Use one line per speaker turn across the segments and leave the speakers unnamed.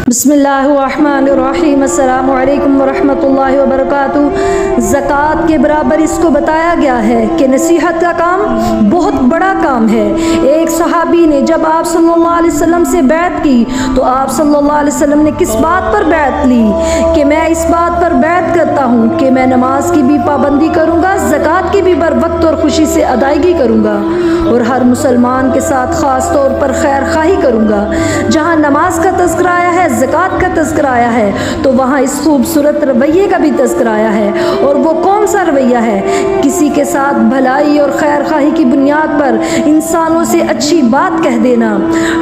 بسم اللہ الرحمن الرحیم۔ السلام علیکم ورحمۃ اللہ وبرکاتہ۔ زکوٰۃ کے برابر اس کو بتایا گیا ہے کہ نصیحت کا کام بہت بڑا کام ہے۔ ایک صحابی نے جب آپ صلی اللہ علیہ وسلم سے بیعت کی تو آپ صلی اللہ علیہ وسلم نے کس بات پر بیعت لی؟ کہ میں اس بات پر بیعت کرتا ہوں کہ میں نماز کی بھی پابندی کروں گا، زکوٰۃ کی بھی بر وقت اور خوشی سے ادائیگی کروں گا، اور ہر مسلمان کے ساتھ خاص طور پر خیر خواہی کروں گا۔ جہاں نماز کا تذکرہ آیا ہے، زکوٰۃ کا تذکرہ آیا ہے، تو وہاں اس خوبصورت رویے کا بھی تذکرہ آیا ہے۔ اور وہ کون سا رویہ ہے؟ کسی کے ساتھ بھلائی اور خیر خواہی کی بنیاد پر انسانوں سے اچھی بات کہہ دینا۔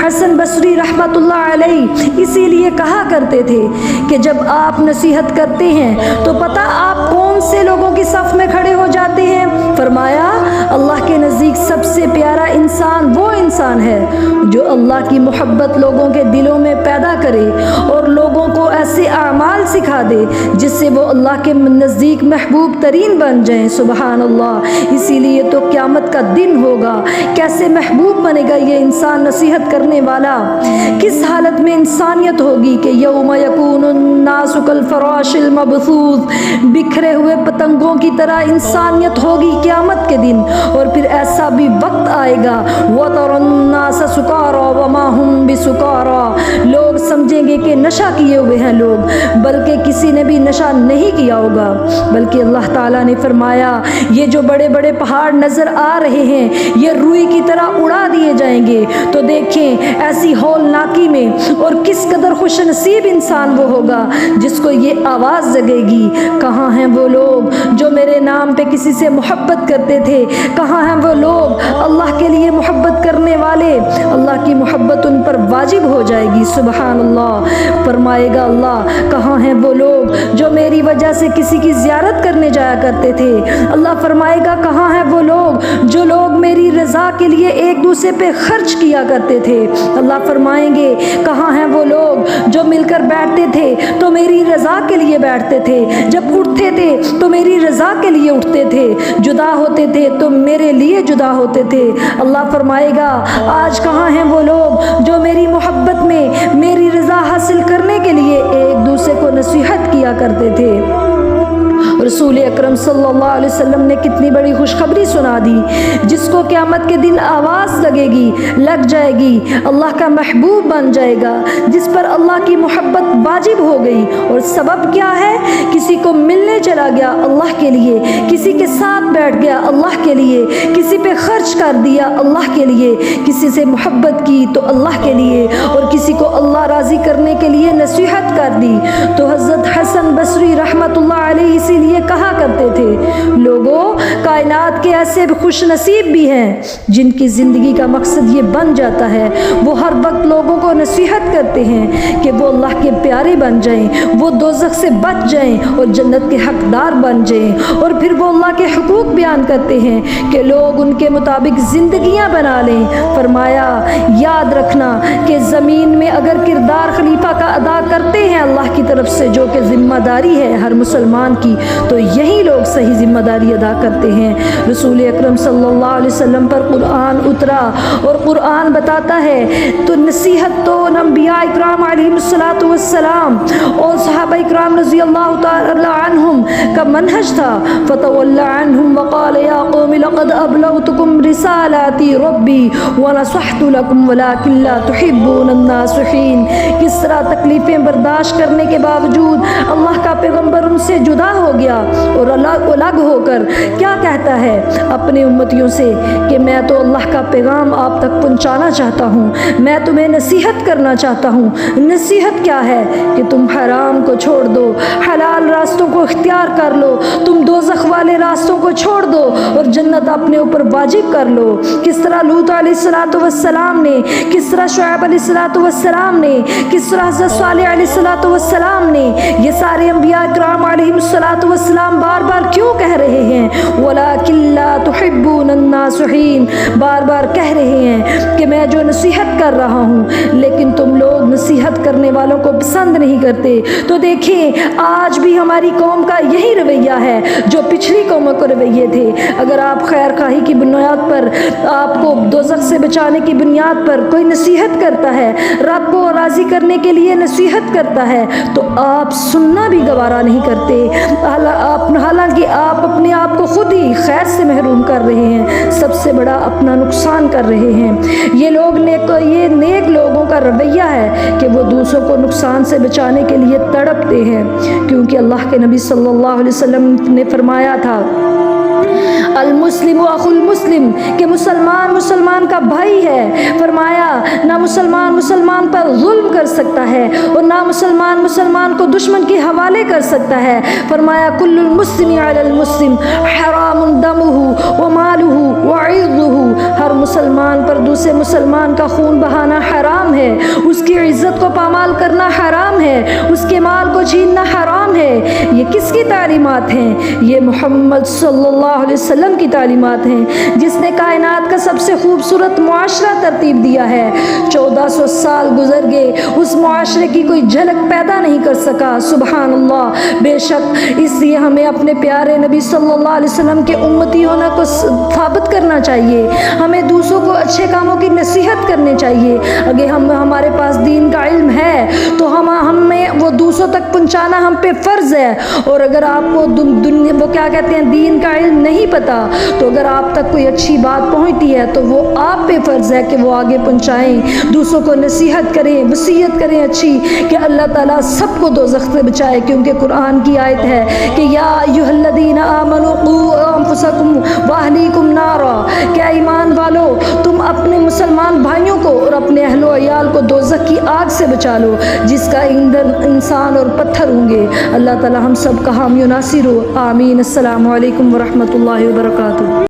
حسن بصری رحمۃ اللہ علیہ اسی لیے کہا کرتے تھے کہ جب آپ نصیحت کرتے ہیں تو پتہ آپ کون سے لوگوں کی صف میں کھڑے ہو جاتے ہیں؟ فرمایا اللہ کے نزدیک سب سے پیارا انسان وہ انسان ہے جو اللہ کی محبت لوگوں کے دلوں میں پیدا کرے اور لوگوں کو ایسے اعمال سکھا دے جس سے وہ اللہ کے نزدیک محبوب ترین بن جائیں۔ سبحان اللہ۔ اسی لیے تو قیامت کا دن ہوگا، کیسے محبوب بنے گا یہ انسان نصیحت کرنے والا، کس حالت میں انسانیت ہوگی کہ یوم یکون الناس کالفراش المبثوث، بکھرے ہوئے پتنگوں کی طرح انسانیت ہوگی قیامت کے دن۔ اور پھر ایسا بھی وقت آئے گا وَتَرَى النَّاسَ سُكَارَىٰ وَمَا هُمْ بِسُكَارَىٰ، لوگ سمجھیں گے کہ نشہ کیے ہوئے ہیں لوگ، بلکہ کسی نے بھی نشہ نہیں کیا ہوگا۔ بلکہ اللہ تعالیٰ نے فرمایا یہ جو بڑے بڑے پہاڑ نظر آ رہے ہیں یہ روئی کی طرح اڑا دیے جائیں گے۔ تو دیکھیں ایسی ہولناکی میں اور کس قدر خوش نصیب انسان وہ ہوگا جس کو یہ آواز جگے گی، کہاں ہیں وہ لوگ جو میرے نام پہ کسی سے محبت کرتے تھے؟ کہاں ہیں وہ لوگ اللہ کے لیے محبت کرنے والے؟ اللہ کی محبت ان پر واجب ہو جائے گی۔ سبحان اللہ۔ فرمائے گا اللہ کہاں ہیں وہ لوگ جو میری وجہ سے کسی کی زیارت کرنے جایا کرتے تھے؟ اللہ فرمائے گا کہاں ہیں وہ لوگ میری رضا کے لیے ایک دوسرے پہ خرچ کیا کرتے تھے؟ اللہ فرمائیں گے کہاں ہیں وہ لوگ جو مل کر بیٹھتے تھے تو میری رضا کے لیے بیٹھتے تھے، جب اٹھتے تھے تو میری رضا کے لیے اٹھتے تھے، جدا ہوتے تھے تو میرے لیے جدا ہوتے تھے۔ اللہ فرمائے گا آج کہاں ہیں وہ لوگ جو میری محبت میں میری رضا حاصل کرنے کے لیے ایک دوسرے کو نصیحت کیا کرتے تھے؟ رسول اکرم صلی اللہ علیہ وسلم نے کتنی بڑی خوشخبری سنا دی، جس کو قیامت کے دن آواز لگ جائے گی، اللہ کا محبوب بن جائے گا، جس پر اللہ کی محبت واجب ہو گئی۔ اور سبب کیا ہے؟ کسی کو ملنے چلا گیا اللہ کے لیے، کسی کے ساتھ بیٹھ گیا اللہ کے لیے، کسی پہ خرچ کر دیا اللہ کے لیے، کسی سے محبت کی تو اللہ کے لیے، اور کسی کو اللہ راضی کرنے کے لیے نصیحت کر دی۔ تو حضرت حسن بصری رحمۃ اللہ علیہ اسی لیے کہا کرتے تھے لوگوں کائنات کے ایسے خوش نصیب بھی ہیں جن کی زندگی کا مقصد یہ بن جاتا ہے وہ ہر وقت لوگوں کو نصیحت کرتے ہیں کہ وہ اللہ کے پیارے بن جائیں، وہ دوزخ سے بچ جائیں اور جنت کے حقدار بن جائیں۔ اور پھر وہ اللہ کے حقوق بیان کرتے ہیں کہ لوگ ان کے مطابق زندگیاں بنا لیں۔ فرمایا یاد رکھنا کہ زمین میں اگر کردار خلیفہ کا ادا کرتے ہیں اللہ کی طرف سے، جو کہ ذمہ داری ہے ہر مسلمان کی، تو یہی لوگ صحیح ذمہ داری ادا کرتے ہیں۔ رسول اکرم صلی اللہ علیہ وسلم پر قرآن اترا اور قرآن بتاتا ہے تو نصیحت تو انبیاء اکرام علیہ الصلوۃ والسلام اور صحابہ اکرام رضی اللہ تعالی عنہم کا منہج تھا۔ فتول عنہم وقال یا قوم لقد ابلغتکم رسالات ربی ونصحت لکم ولکن لا تحبون الناصحین۔ کس طرح تکلیفیں برداشت کرنے کے باوجود اللہ کا پیغمبر ان سے جدا ہو گیا اور الگ ہو کر کیا کہتا ہے اپنے امتیوں سے کہ میں تو اللہ کا پیغام آپ تک پہنچانا چاہتا ہوں، میں تمہیں نصیحت کرنا چاہتا ہوں۔ نصیحت کیا ہے؟ کہ تم حرام کو چھوڑ دو، حلال راستوں کو اختیار کر لو، تم دوزخ والے راستوں کو چھوڑ دو اور جنت اپنے اوپر واجب کر لو۔ کس طرح لوط علیہ الصلوۃ والسلام نے، کس طرح شعیب علیہ الصلوۃ والسلام نے، کس طرح حضرت صالح علیہ الصلوۃ والسلام نے، یہ سارے انبیاء کرام علیہ الصلوۃ والسلام بار بار کیوں کہہ رہے ہیں وَلَكِنْ لَا تُحِبُّونَ النَّاصِحِينَ؟ بار بار کہہ رہے ہیں کہ کہ میں جو نصیحت کر رہا ہوں لیکن تم لوگ نصیحت کرنے والوں کو پسند نہیں کرتے۔ تو دیکھیں آج بھی ہماری قوم کا یہی رویہ ہے جو پچھلی قوموں کو رویے تھے۔ اگر آپ خیر خواہی کی بنیاد پر، آپ کو دوزخ سے بچانے کی بنیاد پر کوئی نصیحت کرتا ہے، رب کو راضی کرنے کے لیے نصیحت کرتا ہے، تو آپ سننا بھی گوارا نہیں کرتے، حالانکہ آپ اپنے آپ کو خود ہی خیر سے محروم کر رہے ہیں، سب سے بڑا اپنا نقصان کر رہے ہیں۔ یہ نیک لوگوں کا رویہ ہے کہ وہ دوسروں کو نقصان سے بچانے کے لیے تڑپتے ہیں، کیونکہ اللہ کے نبی صلی اللہ علیہ وسلم نے فرمایا تھا المسلم اخو المسلم، کہ مسلمان مسلمان کا بھائی ہے۔ فرمایا نہ مسلمان مسلمان پر ظلم کر سکتا ہے اور نہ مسلمان مسلمان کو دشمن کے حوالے کر سکتا ہے۔ فرمایا کل المسلم علی المسلم حرام دمہ ومالہ وعرضہ، ہر مسلمان پر دوسرے مسلمان کا خون بہانا حرام ہے، اس کی عزت کو پامال کرنا حرام ہے، اس کے مال کو چھیننا حرام ہے۔ یہ کس کی تعلیمات ہیں؟ یہ محمد صلی اللہ علیہ وسلم کی تعلیمات ہیں، جس نے کائنات کا سب سے خوبصورت معاشرہ ترتیب دیا ہے۔ 1400 سال گزر گئے، اس معاشرے کی کوئی جھلک پیدا نہیں کر سکا۔ سبحان اللہ، بے شک اس لیے ہمیں اپنے پیارے نبی صلی اللہ علیہ وسلم کے امتی ہونا کو ثابت کرنا چاہیے، ہمیں دوسروں کو اچھے کاموں کی نصیحت کرنی چاہیے۔ اگر ہمارے پاس دین کا علم ہے تو ہمیں وہ دوسروں تک پہنچانا ہم پہ فرض ہے، اور اگر آپ کو وہ کیا کہتے ہیں دین کا علم نہیں پتا تو اگر آپ تک کوئی اچھی بات پہنچتی ہے تو وہ آپ پہ فرض ہے کہ وہ آگے پہنچائیں، دوسروں کو نصیحت کریں، وصیت کریں اچھی، کہ اللہ تعالیٰ سب کو دوزخ سے بچائے، کیونکہ قرآن کی آیت ہے کہ یا ایھا الذین آمنوا قوا انفسکم واہلیکم نارا، کیا ایمان والو تم اپنے مسلمان بھائیوں کو اور اپنے اہل و عیال کو دوزخ کی آگ سے بچا لو جس کا ایندھن انسان اور پتھر ہوں گے۔ اللہ تعالیٰ ہم سب کا حامی و ناصر ہو، آمین۔ السلام علیکم ورحمۃ اللہ وبرکاتہ۔